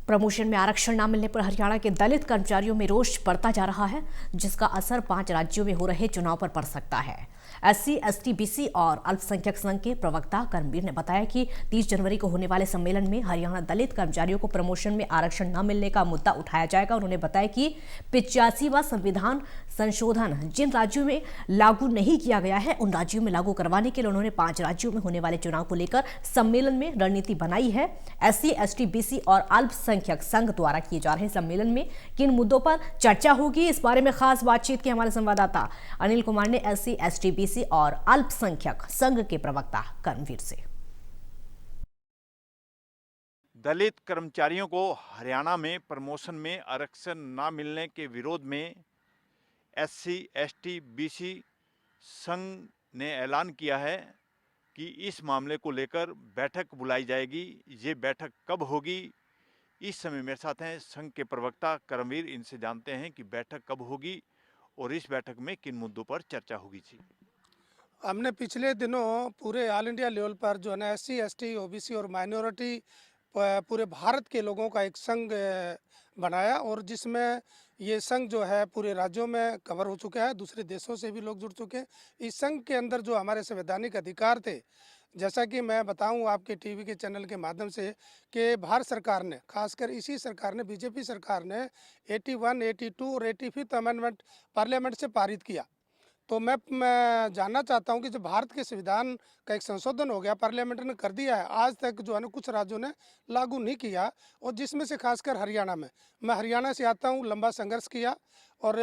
Promotion में आरक्षण न मिलने पर हरियाणा के दलित कर्मचारियों में रोष बढ़ता जा रहा है, जिसका असर 5 राज्यों में हो रहे चुनाव पर पड़ सकता है। एससी, एसटी, बीसी और अल्पसंख्यक संघ के प्रवक्ता कर्मवीर ने बताया कि 30 जनवरी को होने वाले सम्मेलन में हरियाणा दलित कर्मचारियों को प्रमोशन में आरक्षण न मिलने का मुद्दा उठाया जाएगा। उन्होंने बताया कि 85वां संविधान संशोधन जिन राज्यों में लागू नहीं किया गया है, उन राज्यों में लागू करवाने के लिए उन्होंने 5 राज्यों में होने वाले चुनाव को लेकर सम्मेलन में रणनीति बनाई है। एससी, एसटी, बीसी और अल्पसंख्यक संघ द्वारा किए जा रहे सम्मेलन में किन मुद्दों पर चर्चा होगी, इस बारे में खास बातचीत की हमारे संवाददाता अनिल कुमार ने एससी, एसटी, बीसी और अल्पसंख्यक संघ के प्रवक्ता कर्मवीर से। दलित कर्मचारियों को हरियाणा में प्रमोशन में आरक्षण न मिलने के विरोध में एससी, एसटी, बीसी संघ ने ऐलान किया है कि इस मामले को लेकर बैठक बुलाई जाएगी। ये बैठक कब होगी, इस समय मेरे साथ हैं संघ के प्रवक्ता कर्मवीर। इनसे जानते हैं कि बैठक कब होगी और इस बैठक में किन मुद्दों पर चर्चा होगी। जी, हमने पिछले दिनों पूरे ऑल इंडिया लेवल पर जो है ना एससी, एसटी, ओबीसी और माइनॉरिटी पूरे भारत के लोगों का एक संघ बनाया और जिसमें ये संघ जो है पूरे राज्यों में कवर हो चुका है, दूसरे देशों से भी लोग जुड़ चुके हैं। इस संघ के अंदर जो हमारे संवैधानिक अधिकार थे, जैसा कि मैं बताऊं आपके टीवी के चैनल के माध्यम से कि भारत सरकार ने, खासकर इसी सरकार ने, बीजेपी सरकार ने 81, 82 और 85th अमेंडमेंट पार्लियामेंट से पारित किया। तो मैं जानना चाहता हूं कि जो भारत के संविधान का एक संशोधन हो गया, पार्लियामेंट ने कर दिया है, आज तक जो है ना कुछ राज्यों ने लागू नहीं किया, और जिसमें से खासकर हरियाणा में, मैं हरियाणा से आता हूं, लंबा संघर्ष किया और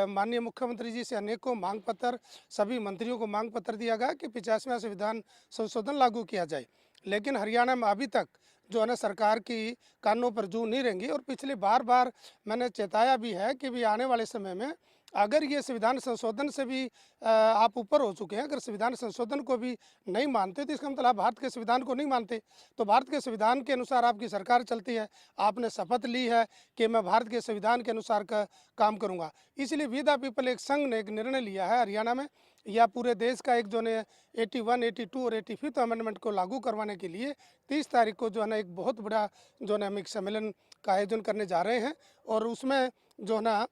माननीय मुख्यमंत्री जी से अनेकों मांग पत्र, सभी मंत्रियों को मांग पत्र दिया गया कि 85वां संविधान संशोधन लागू किया जाए। लेकिन हरियाणा में अभी तक जो है ना सरकार की कानों पर जू नहीं रेंगी और पिछले बार मैंने चेताया भी है कि भी आने वाले समय में अगर ये संविधान संशोधन से भी आप ऊपर हो चुके हैं, अगर संविधान संशोधन को भी नहीं मानते तो इसका मतलब आप भारत के संविधान को नहीं मानते। तो भारत के संविधान के अनुसार आपकी सरकार चलती है, आपने शपथ ली है कि मैं भारत के संविधान के अनुसार का काम करूंगा। इसलिए वी द पीपल एक संघ ने एक निर्णय लिया है हरियाणा में या पूरे देश का एक जो है 81, 82 और 85th अमेंडमेंट को लागू करवाने के लिए 30 तारीख को जो है ना एक बहुत बड़ा जो है ना हम एक सम्मेलन का आयोजन करने जा रहे हैं और उसमें जो है ना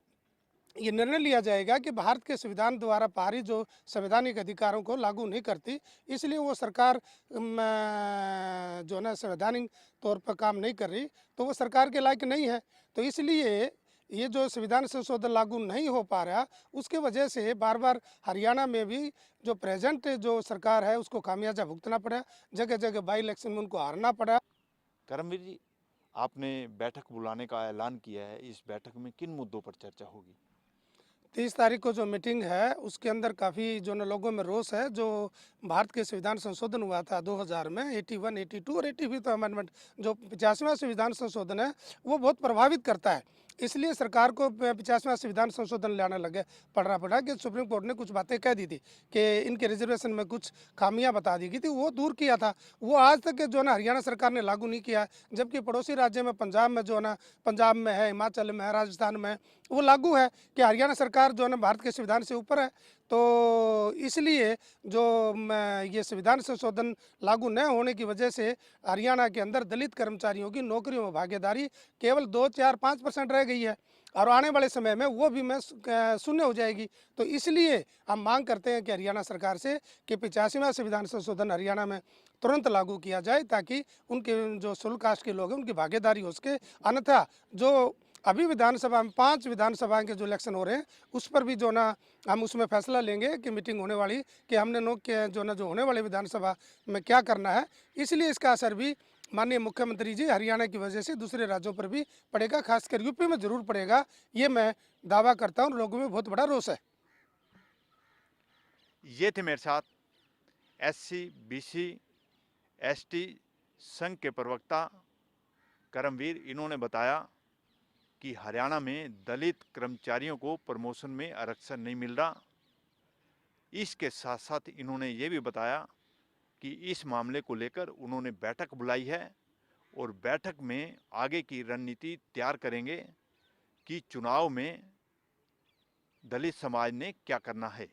ये निर्णय लिया जाएगा कि भारत के संविधान द्वारा पारित जो संवैधानिक अधिकारों को लागू नहीं करती, इसलिए वो सरकार जो है ना संवैधानिक तौर पर काम नहीं कर रही, तो वो सरकार के लायक नहीं है। तो इसलिए ये जो संविधान संशोधन लागू नहीं हो पा रहा, उसके वजह से बार हरियाणा में भी जो प्रेजेंट जो सरकार है उसको खामियाजा भुगतना पड़ा, जगह जगह बाई इलेक्शन में उनको हारना पड़ा। कर्मवीर जी, आपने बैठक बुलाने का ऐलान किया है, इस बैठक में किन मुद्दों पर चर्चा होगी? 30 तारीख को जो मीटिंग है उसके अंदर काफ़ी जो न लोगों में रोष है, जो भारत के संविधान संशोधन हुआ था 2000 में 81, 82 और 85th अमेंडमेंट, जो 85वां संविधान संशोधन है वो बहुत प्रभावित करता है। इसलिए सरकार को 85वां संविधान संशोधन लाने लगे पड़ा कि सुप्रीम कोर्ट ने कुछ बातें कह दी थी कि इनके रिजर्वेशन में कुछ खामियां बता दी गई थी, वो दूर किया था। वो आज तक जो है ना हरियाणा सरकार ने लागू नहीं किया, जबकि पड़ोसी राज्य में पंजाब में जो है ना, पंजाब में है, हिमाचल में है, राजस्थान में वो लागू है कि हरियाणा सरकार जो है ना भारत के संविधान से ऊपर है। तो इसलिए जो ये संविधान संशोधन लागू न होने की वजह से हरियाणा के अंदर दलित कर्मचारियों की नौकरियों में भागीदारी केवल 2, 4, 5% रह गई है और आने वाले समय में वो भी मैं शून्य हो जाएगी। तो इसलिए हम मांग करते हैं कि हरियाणा सरकार से कि 85वां संविधान संशोधन हरियाणा में तुरंत लागू किया जाए, ताकि उनके जो शेड्यूल कास्ट के लोग हैं उनकी भागीदारी हो सके। अन्यथा जो अभी विधानसभा में 5 विधानसभा के जो इलेक्शन हो रहे हैं उस पर भी जो ना हम उसमें फैसला लेंगे कि मीटिंग होने वाली कि हमने लोग के जो ना जो होने वाले विधानसभा में क्या करना है। इसलिए इसका असर भी माननीय मुख्यमंत्री जी हरियाणा की वजह से दूसरे राज्यों पर भी पड़ेगा, खासकर यूपी में जरूर पड़ेगा, ये मैं दावा करता हूँ। लोगों में बहुत बड़ा रोष है। ये थे मेरे साथ एससी, बीसी, एसटी संघ के प्रवक्ता कर्मवीर। इन्होंने बताया कि हरियाणा में दलित कर्मचारियों को प्रमोशन में आरक्षण नहीं मिल रहा। इसके साथ साथ इन्होंने ये भी बताया कि इस मामले को लेकर उन्होंने बैठक बुलाई है और बैठक में आगे की रणनीति तैयार करेंगे कि चुनाव में दलित समाज ने क्या करना है।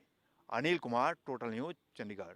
Anil Kumar, total news, Chandigarh.